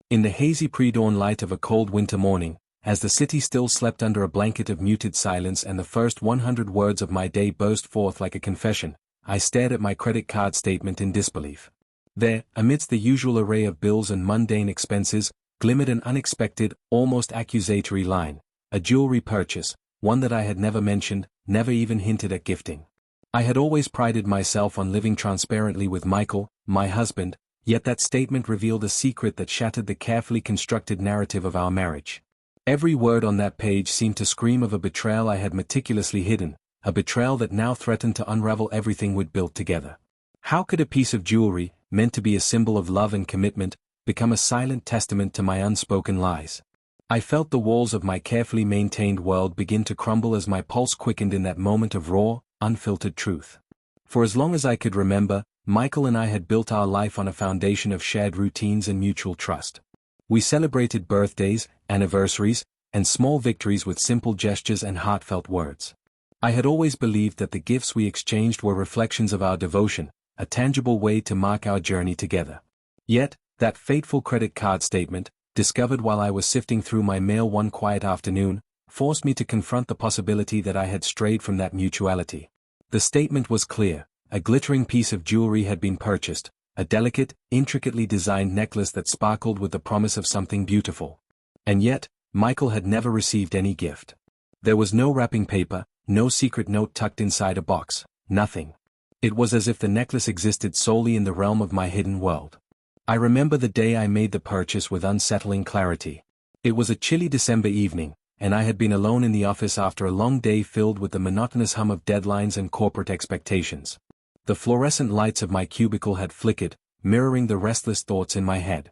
In the hazy pre-dawn light of a cold winter morning, as the city still slept under a blanket of muted silence and the first 100 words of my day burst forth like a confession, I stared at my credit card statement in disbelief. There, amidst the usual array of bills and mundane expenses, glimmered an unexpected, almost accusatory line: a jewelry purchase, one that I had never mentioned, never even hinted at gifting. I had always prided myself on living transparently with Michael, my husband, yet that statement revealed a secret that shattered the carefully constructed narrative of our marriage. Every word on that page seemed to scream of a betrayal I had meticulously hidden, a betrayal that now threatened to unravel everything we'd built together. How could a piece of jewelry, meant to be a symbol of love and commitment, become a silent testament to my unspoken lies? I felt the walls of my carefully maintained world begin to crumble as my pulse quickened in that moment of raw, unfiltered truth. For as long as I could remember, Michael and I had built our life on a foundation of shared routines and mutual trust. We celebrated birthdays, anniversaries, and small victories with simple gestures and heartfelt words. I had always believed that the gifts we exchanged were reflections of our devotion, a tangible way to mark our journey together. Yet, that fateful credit card statement, discovered while I was sifting through my mail one quiet afternoon, forced me to confront the possibility that I had strayed from that mutuality. The statement was clear: a glittering piece of jewelry had been purchased, a delicate, intricately designed necklace that sparkled with the promise of something beautiful. And yet, Michael had never received any gift. There was no wrapping paper, no secret note tucked inside a box, nothing. It was as if the necklace existed solely in the realm of my hidden world. I remember the day I made the purchase with unsettling clarity. It was a chilly December evening, and I had been alone in the office after a long day filled with the monotonous hum of deadlines and corporate expectations. The fluorescent lights of my cubicle had flickered, mirroring the restless thoughts in my head.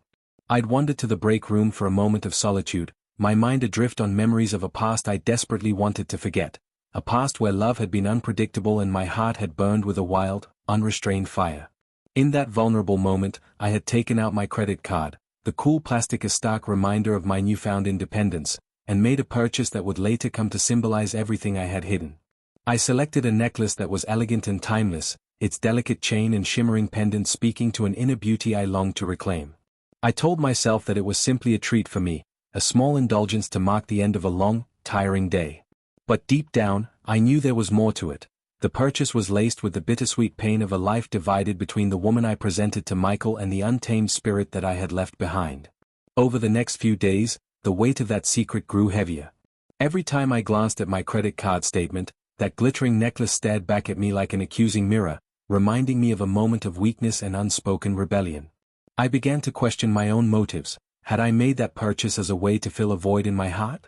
I'd wandered to the break room for a moment of solitude, my mind adrift on memories of a past I desperately wanted to forget, a past where love had been unpredictable and my heart had burned with a wild, unrestrained fire. In that vulnerable moment, I had taken out my credit card, the cool plastic a stark reminder of my newfound independence, and made a purchase that would later come to symbolize everything I had hidden. I selected a necklace that was elegant and timeless, its delicate chain and shimmering pendant speaking to an inner beauty I longed to reclaim. I told myself that it was simply a treat for me, a small indulgence to mark the end of a long, tiring day. But deep down, I knew there was more to it. The purchase was laced with the bittersweet pain of a life divided between the woman I presented to Michael and the untamed spirit that I had left behind. Over the next few days, the weight of that secret grew heavier. Every time I glanced at my credit card statement, that glittering necklace stared back at me like an accusing mirror, reminding me of a moment of weakness and unspoken rebellion. I began to question my own motives. Had I made that purchase as a way to fill a void in my heart?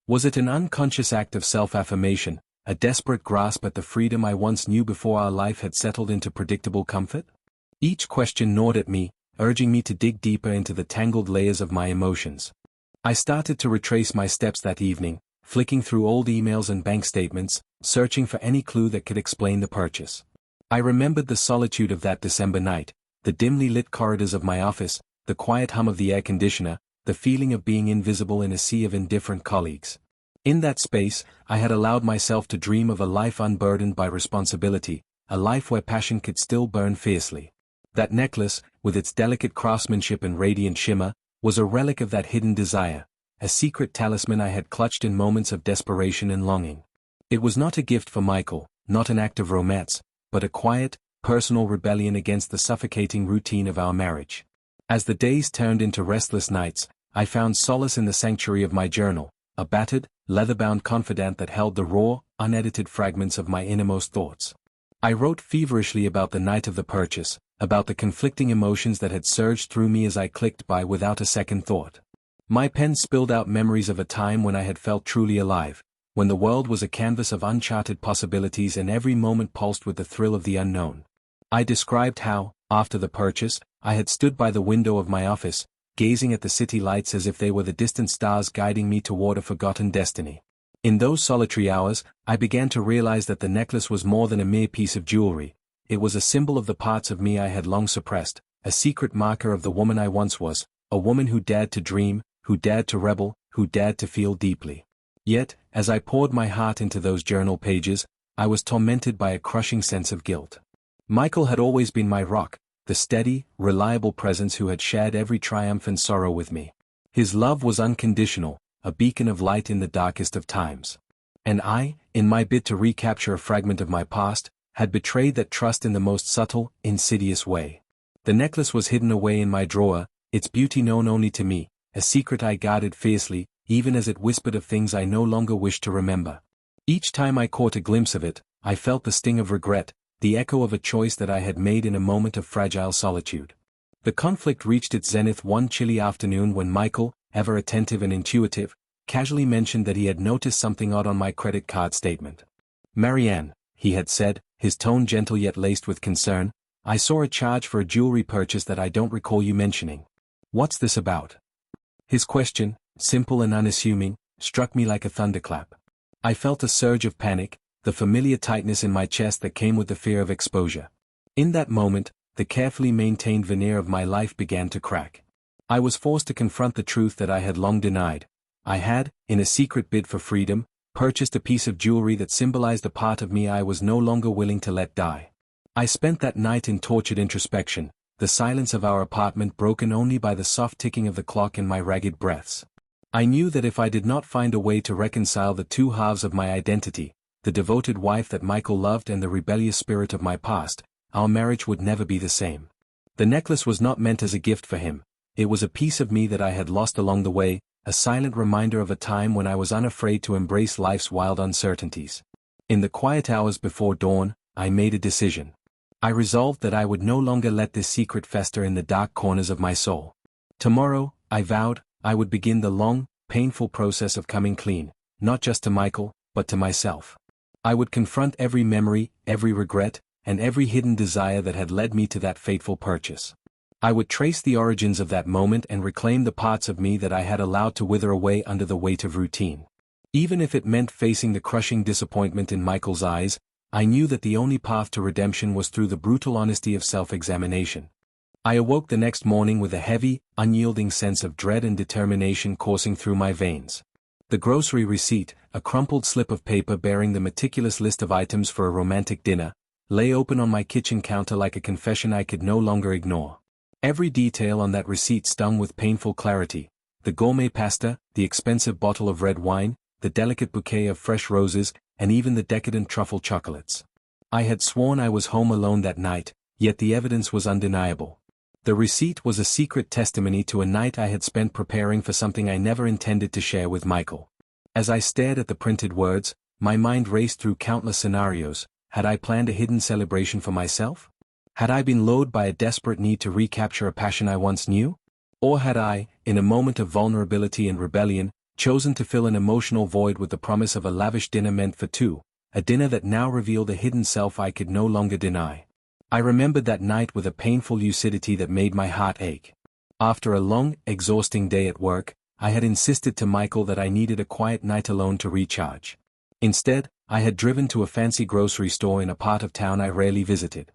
Was it an unconscious act of self-affirmation, a desperate grasp at the freedom I once knew before our life had settled into predictable comfort? Each question gnawed at me, urging me to dig deeper into the tangled layers of my emotions. I started to retrace my steps that evening, flicking through old emails and bank statements, searching for any clue that could explain the purchase. I remembered the solitude of that December night, the dimly lit corridors of my office, the quiet hum of the air conditioner, the feeling of being invisible in a sea of indifferent colleagues. In that space, I had allowed myself to dream of a life unburdened by responsibility, a life where passion could still burn fiercely. That necklace, with its delicate craftsmanship and radiant shimmer, was a relic of that hidden desire, a secret talisman I had clutched in moments of desperation and longing. It was not a gift for Michael, not an act of romance, but a quiet, personal rebellion against the suffocating routine of our marriage. As the days turned into restless nights, I found solace in the sanctuary of my journal, a battered, leather-bound confidant that held the raw, unedited fragments of my innermost thoughts. I wrote feverishly about the night of the purchase, about the conflicting emotions that had surged through me as I clicked by without a second thought. My pen spilled out memories of a time when I had felt truly alive, when the world was a canvas of uncharted possibilities and every moment pulsed with the thrill of the unknown. I described how, after the purchase, I had stood by the window of my office, gazing at the city lights as if they were the distant stars guiding me toward a forgotten destiny. In those solitary hours, I began to realize that the necklace was more than a mere piece of jewelry. It was a symbol of the parts of me I had long suppressed, a secret marker of the woman I once was, a woman who dared to dream, who dared to rebel, who dared to feel deeply. Yet, as I poured my heart into those journal pages, I was tormented by a crushing sense of guilt. Michael had always been my rock, the steady, reliable presence who had shared every triumph and sorrow with me. His love was unconditional, a beacon of light in the darkest of times. And I, in my bid to recapture a fragment of my past, had betrayed that trust in the most subtle, insidious way. The necklace was hidden away in my drawer, its beauty known only to me, a secret I guarded fiercely, even as it whispered of things I no longer wished to remember. Each time I caught a glimpse of it, I felt the sting of regret, the echo of a choice that I had made in a moment of fragile solitude. The conflict reached its zenith one chilly afternoon when Michael, ever attentive and intuitive, casually mentioned that he had noticed something odd on my credit card statement. "Marianne," he had said, his tone gentle yet laced with concern, "I saw a charge for a jewelry purchase that I don't recall you mentioning. What's this about?" His question, simple and unassuming, struck me like a thunderclap. I felt a surge of panic, the familiar tightness in my chest that came with the fear of exposure. In that moment, the carefully maintained veneer of my life began to crack. I was forced to confront the truth that I had long denied. I had, in a secret bid for freedom, purchased a piece of jewelry that symbolized a part of me I was no longer willing to let die. I spent that night in tortured introspection, the silence of our apartment broken only by the soft ticking of the clock and my ragged breaths. I knew that if I did not find a way to reconcile the two halves of my identity, the devoted wife that Michael loved and the rebellious spirit of my past, our marriage would never be the same. The necklace was not meant as a gift for him, it was a piece of me that I had lost along the way, a silent reminder of a time when I was unafraid to embrace life's wild uncertainties. In the quiet hours before dawn, I made a decision. I resolved that I would no longer let this secret fester in the dark corners of my soul. Tomorrow, I vowed, I would begin the long, painful process of coming clean, not just to Michael, but to myself. I would confront every memory, every regret, and every hidden desire that had led me to that fateful purchase. I would trace the origins of that moment and reclaim the parts of me that I had allowed to wither away under the weight of routine. Even if it meant facing the crushing disappointment in Michael's eyes, I knew that the only path to redemption was through the brutal honesty of self-examination. I awoke the next morning with a heavy, unyielding sense of dread and determination coursing through my veins. The grocery receipt, a crumpled slip of paper bearing the meticulous list of items for a romantic dinner, lay open on my kitchen counter like a confession I could no longer ignore. Every detail on that receipt stung with painful clarity: the gourmet pasta, the expensive bottle of red wine, the delicate bouquet of fresh roses, and even the decadent truffle chocolates. I had sworn I was home alone that night, yet the evidence was undeniable. The receipt was a secret testimony to a night I had spent preparing for something I never intended to share with Michael. As I stared at the printed words, my mind raced through countless scenarios. Had I planned a hidden celebration for myself? Had I been lured by a desperate need to recapture a passion I once knew? Or had I, in a moment of vulnerability and rebellion, chosen to fill an emotional void with the promise of a lavish dinner meant for two, a dinner that now revealed a hidden self I could no longer deny? I remembered that night with a painful lucidity that made my heart ache. After a long, exhausting day at work, I had insisted to Michael that I needed a quiet night alone to recharge. Instead, I had driven to a fancy grocery store in a part of town I rarely visited.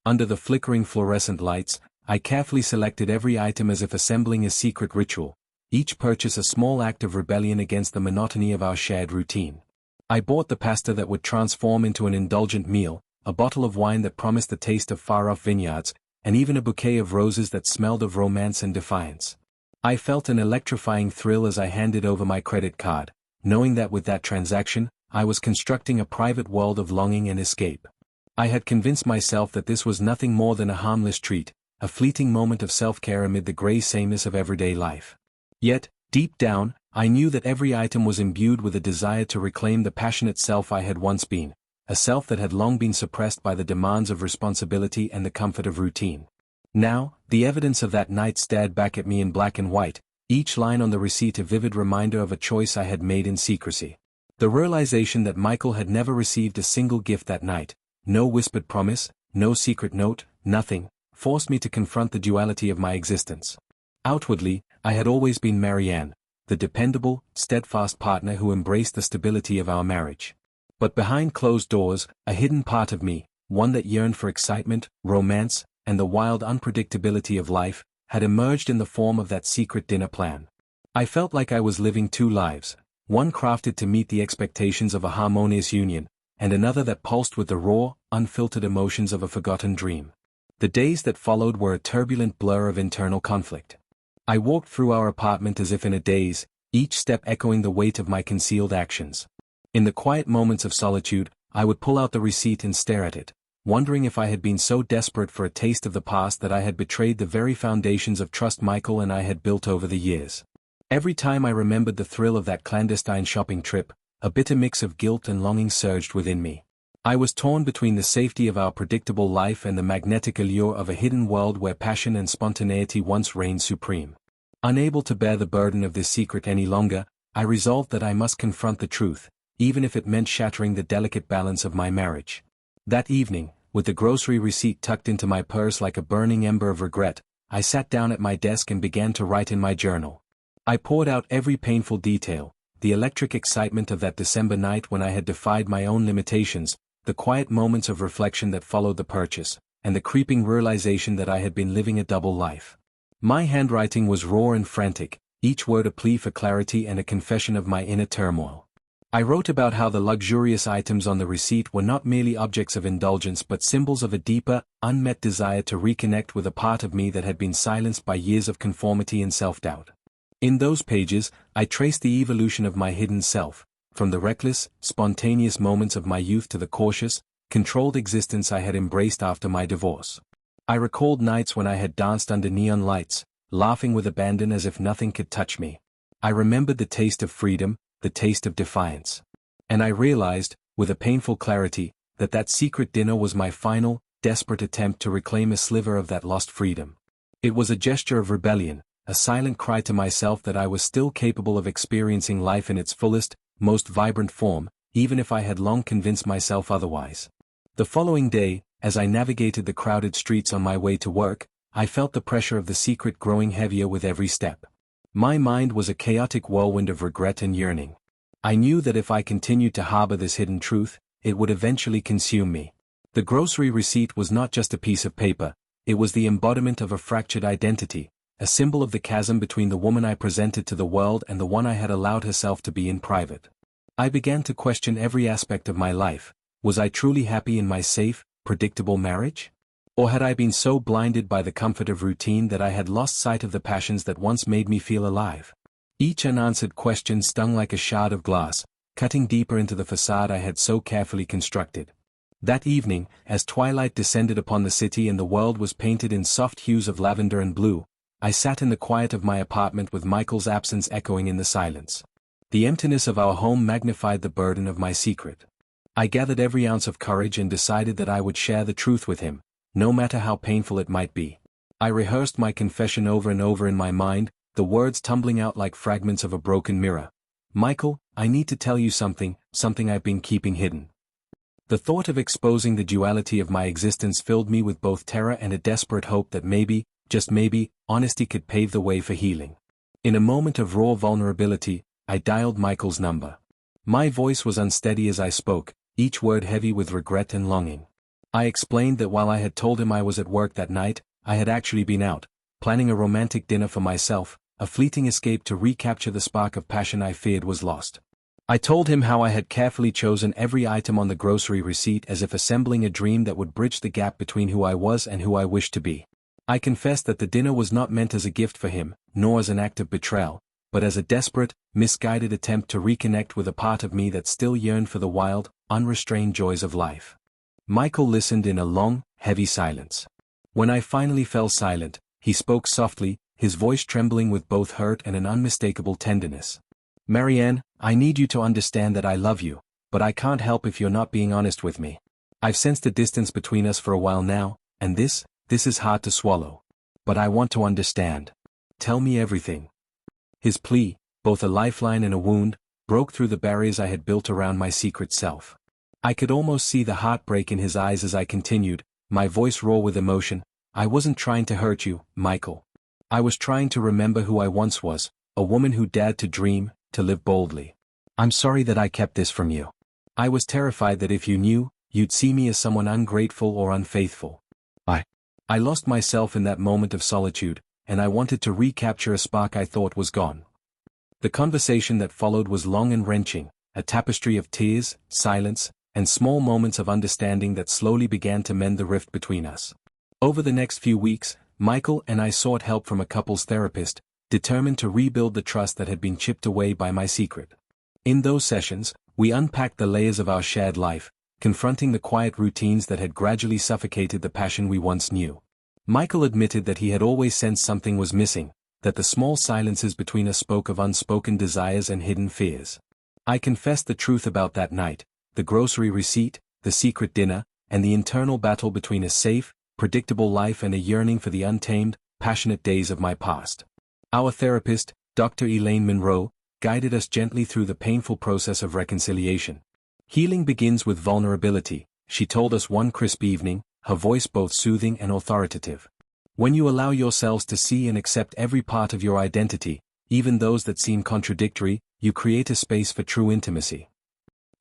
Under the flickering fluorescent lights, I carefully selected every item as if assembling a secret ritual, each purchase a small act of rebellion against the monotony of our shared routine. I bought the pasta that would transform into an indulgent meal, a bottle of wine that promised the taste of far-off vineyards, and even a bouquet of roses that smelled of romance and defiance. I felt an electrifying thrill as I handed over my credit card, knowing that with that transaction, I was constructing a private world of longing and escape. I had convinced myself that this was nothing more than a harmless treat, a fleeting moment of self-care amid the grey sameness of everyday life. Yet, deep down, I knew that every item was imbued with a desire to reclaim the passionate self I had once been, a self that had long been suppressed by the demands of responsibility and the comfort of routine. Now, the evidence of that night stared back at me in black and white, each line on the receipt a vivid reminder of a choice I had made in secrecy. The realization that Michael had never received a single gift that night, no whispered promise, no secret note, nothing, forced me to confront the duality of my existence. Outwardly, I had always been Marianne, the dependable, steadfast partner who embraced the stability of our marriage. But behind closed doors, a hidden part of me, one that yearned for excitement, romance, and the wild unpredictability of life, had emerged in the form of that secret dinner plan. I felt like I was living two lives, one crafted to meet the expectations of a harmonious union, and another that pulsed with the raw, unfiltered emotions of a forgotten dream. The days that followed were a turbulent blur of internal conflict. I walked through our apartment as if in a daze, each step echoing the weight of my concealed actions. In the quiet moments of solitude, I would pull out the receipt and stare at it, wondering if I had been so desperate for a taste of the past that I had betrayed the very foundations of trust Michael and I had built over the years. Every time I remembered the thrill of that clandestine shopping trip, a bitter mix of guilt and longing surged within me. I was torn between the safety of our predictable life and the magnetic allure of a hidden world where passion and spontaneity once reigned supreme. Unable to bear the burden of this secret any longer, I resolved that I must confront the truth, even if it meant shattering the delicate balance of my marriage. That evening, with the grocery receipt tucked into my purse like a burning ember of regret, I sat down at my desk and began to write in my journal. I poured out every painful detail, the electric excitement of that December night when I had defied my own limitations, the quiet moments of reflection that followed the purchase, and the creeping realization that I had been living a double life. My handwriting was raw and frantic, each word a plea for clarity and a confession of my inner turmoil. I wrote about how the luxurious items on the receipt were not merely objects of indulgence but symbols of a deeper, unmet desire to reconnect with a part of me that had been silenced by years of conformity and self-doubt. In those pages, I traced the evolution of my hidden self, from the reckless, spontaneous moments of my youth to the cautious, controlled existence I had embraced after my divorce. I recalled nights when I had danced under neon lights, laughing with abandon as if nothing could touch me. I remembered the taste of freedom, the taste of defiance. And I realized, with a painful clarity, that that secret dinner was my final, desperate attempt to reclaim a sliver of that lost freedom. It was a gesture of rebellion, a silent cry to myself that I was still capable of experiencing life in its fullest, most vibrant form, even if I had long convinced myself otherwise. The following day, as I navigated the crowded streets on my way to work, I felt the pressure of the secret growing heavier with every step. My mind was a chaotic whirlwind of regret and yearning. I knew that if I continued to harbor this hidden truth, it would eventually consume me. The grocery receipt was not just a piece of paper, it was the embodiment of a fractured identity, a symbol of the chasm between the woman I presented to the world and the one I had allowed herself to be in private. I began to question every aspect of my life. Was I truly happy in my safe, predictable marriage? Or had I been so blinded by the comfort of routine that I had lost sight of the passions that once made me feel alive? Each unanswered question stung like a shard of glass, cutting deeper into the facade I had so carefully constructed. That evening, as twilight descended upon the city and the world was painted in soft hues of lavender and blue, I sat in the quiet of my apartment with Michael's absence echoing in the silence. The emptiness of our home magnified the burden of my secret. I gathered every ounce of courage and decided that I would share the truth with him, no matter how painful it might be. I rehearsed my confession over and over in my mind, the words tumbling out like fragments of a broken mirror. Michael, I need to tell you something I've been keeping hidden. The thought of exposing the duality of my existence filled me with both terror and a desperate hope that maybe, just maybe, honesty could pave the way for healing. In a moment of raw vulnerability, I dialed Michael's number. My voice was unsteady as I spoke, each word heavy with regret and longing. I explained that while I had told him I was at work that night, I had actually been out, planning a romantic dinner for myself, a fleeting escape to recapture the spark of passion I feared was lost. I told him how I had carefully chosen every item on the grocery receipt as if assembling a dream that would bridge the gap between who I was and who I wished to be. I confessed that the dinner was not meant as a gift for him, nor as an act of betrayal, but as a desperate, misguided attempt to reconnect with a part of me that still yearned for the wild, unrestrained joys of life. Michael listened in a long, heavy silence. When I finally fell silent, he spoke softly, his voice trembling with both hurt and an unmistakable tenderness. Marianne, I need you to understand that I love you, but I can't help if you're not being honest with me. I've sensed a distance between us for a while now, and this is hard to swallow. But I want to understand. Tell me everything. His plea, both a lifeline and a wound, broke through the barriers I had built around my secret self. I could almost see the heartbreak in his eyes as I continued, my voice raw with emotion. I wasn't trying to hurt you, Michael. I was trying to remember who I once was, a woman who dared to dream, to live boldly. I'm sorry that I kept this from you. I was terrified that if you knew, you'd see me as someone ungrateful or unfaithful. I lost myself in that moment of solitude, and I wanted to recapture a spark I thought was gone. The conversation that followed was long and wrenching, a tapestry of tears, silence, and small moments of understanding that slowly began to mend the rift between us. Over the next few weeks, Michael and I sought help from a couples therapist, determined to rebuild the trust that had been chipped away by my secret. In those sessions, we unpacked the layers of our shared life, confronting the quiet routines that had gradually suffocated the passion we once knew. Michael admitted that he had always sensed something was missing, that the small silences between us spoke of unspoken desires and hidden fears. I confessed the truth about that night, the grocery receipt, the secret dinner, and the internal battle between a safe, predictable life and a yearning for the untamed, passionate days of my past. Our therapist, Dr. Elaine Monroe, guided us gently through the painful process of reconciliation. Healing begins with vulnerability, she told us one crisp evening, her voice both soothing and authoritative. When you allow yourselves to see and accept every part of your identity, even those that seem contradictory, you create a space for true intimacy.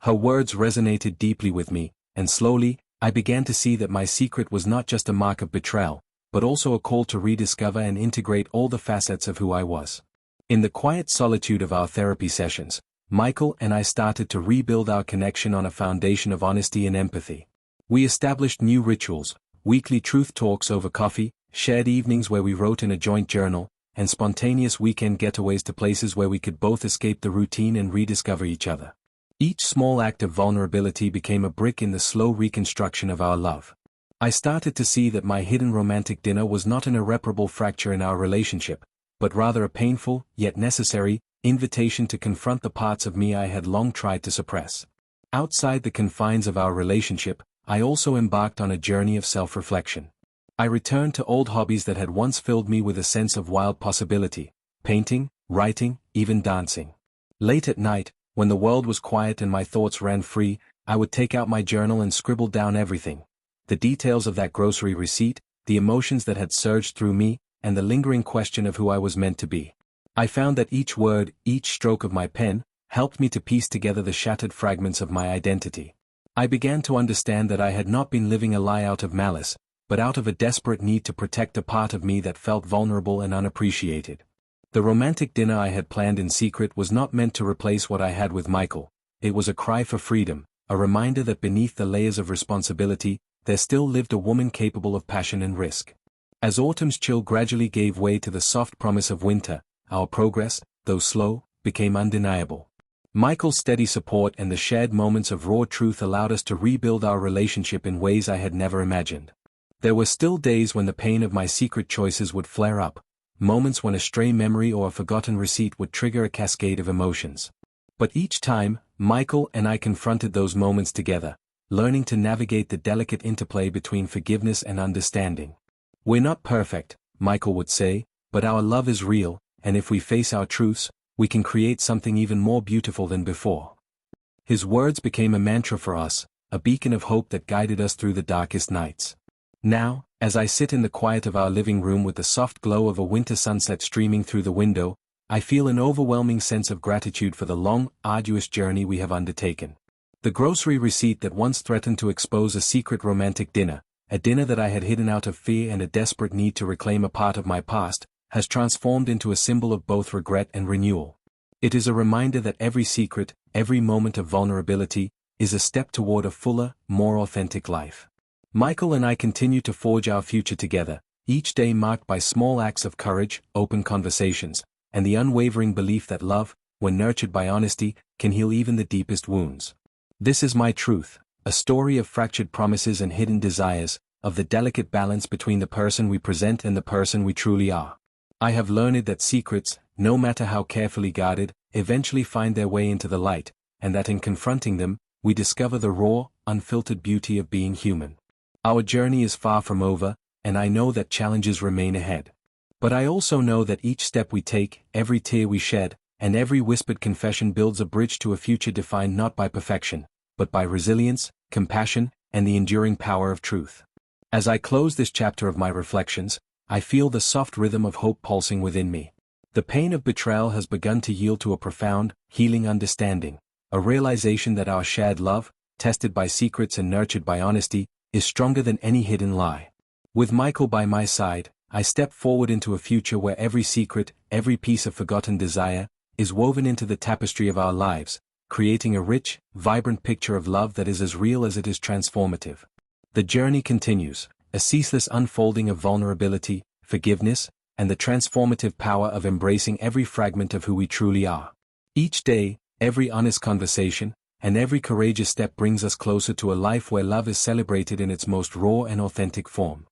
Her words resonated deeply with me, and slowly, I began to see that my secret was not just a mark of betrayal, but also a call to rediscover and integrate all the facets of who I was. In the quiet solitude of our therapy sessions, Michael and I started to rebuild our connection on a foundation of honesty and empathy. We established new rituals, weekly truth talks over coffee, shared evenings where we wrote in a joint journal, and spontaneous weekend getaways to places where we could both escape the routine and rediscover each other. Each small act of vulnerability became a brick in the slow reconstruction of our love. I started to see that my hidden romantic dinner was not an irreparable fracture in our relationship, but rather a painful, yet necessary, invitation to confront the parts of me I had long tried to suppress. Outside the confines of our relationship, I also embarked on a journey of self-reflection. I returned to old hobbies that had once filled me with a sense of wild possibility: painting, writing, even dancing. Late at night, when the world was quiet and my thoughts ran free, I would take out my journal and scribble down everything. The details of that grocery receipt, the emotions that had surged through me, and the lingering question of who I was meant to be. I found that each word, each stroke of my pen, helped me to piece together the shattered fragments of my identity. I began to understand that I had not been living a lie out of malice, but out of a desperate need to protect a part of me that felt vulnerable and unappreciated. The romantic dinner I had planned in secret was not meant to replace what I had with Michael. It was a cry for freedom, a reminder that beneath the layers of responsibility, there still lived a woman capable of passion and risk. As autumn's chill gradually gave way to the soft promise of winter, our progress, though slow, became undeniable. Michael's steady support and the shared moments of raw truth allowed us to rebuild our relationship in ways I had never imagined. There were still days when the pain of my secret choices would flare up, moments when a stray memory or a forgotten receipt would trigger a cascade of emotions. But each time, Michael and I confronted those moments together, learning to navigate the delicate interplay between forgiveness and understanding. "We're not perfect," Michael would say, "but our love is real, and if we face our truths, we can create something even more beautiful than before." His words became a mantra for us, a beacon of hope that guided us through the darkest nights. Now, as I sit in the quiet of our living room with the soft glow of a winter sunset streaming through the window, I feel an overwhelming sense of gratitude for the long, arduous journey we have undertaken. The grocery receipt that once threatened to expose a secret romantic dinner, a dinner that I had hidden out of fear and a desperate need to reclaim a part of my past, has transformed into a symbol of both regret and renewal. It is a reminder that every secret, every moment of vulnerability, is a step toward a fuller, more authentic life. Michael and I continue to forge our future together, each day marked by small acts of courage, open conversations, and the unwavering belief that love, when nurtured by honesty, can heal even the deepest wounds. This is My Truth, a story of fractured promises and hidden desires, of the delicate balance between the person we present and the person we truly are. I have learned that secrets, no matter how carefully guarded, eventually find their way into the light, and that in confronting them, we discover the raw, unfiltered beauty of being human. Our journey is far from over, and I know that challenges remain ahead. But I also know that each step we take, every tear we shed, and every whispered confession builds a bridge to a future defined not by perfection, but by resilience, compassion, and the enduring power of truth. As I close this chapter of my reflections, I feel the soft rhythm of hope pulsing within me. The pain of betrayal has begun to yield to a profound, healing understanding, a realization that our shared love, tested by secrets and nurtured by honesty, is stronger than any hidden lie. With Michael by my side, I step forward into a future where every secret, every piece of forgotten desire, is woven into the tapestry of our lives, creating a rich, vibrant picture of love that is as real as it is transformative. The journey continues, a ceaseless unfolding of vulnerability, forgiveness, and the transformative power of embracing every fragment of who we truly are. Each day, every honest conversation, and every courageous step brings us closer to a life where love is celebrated in its most raw and authentic form.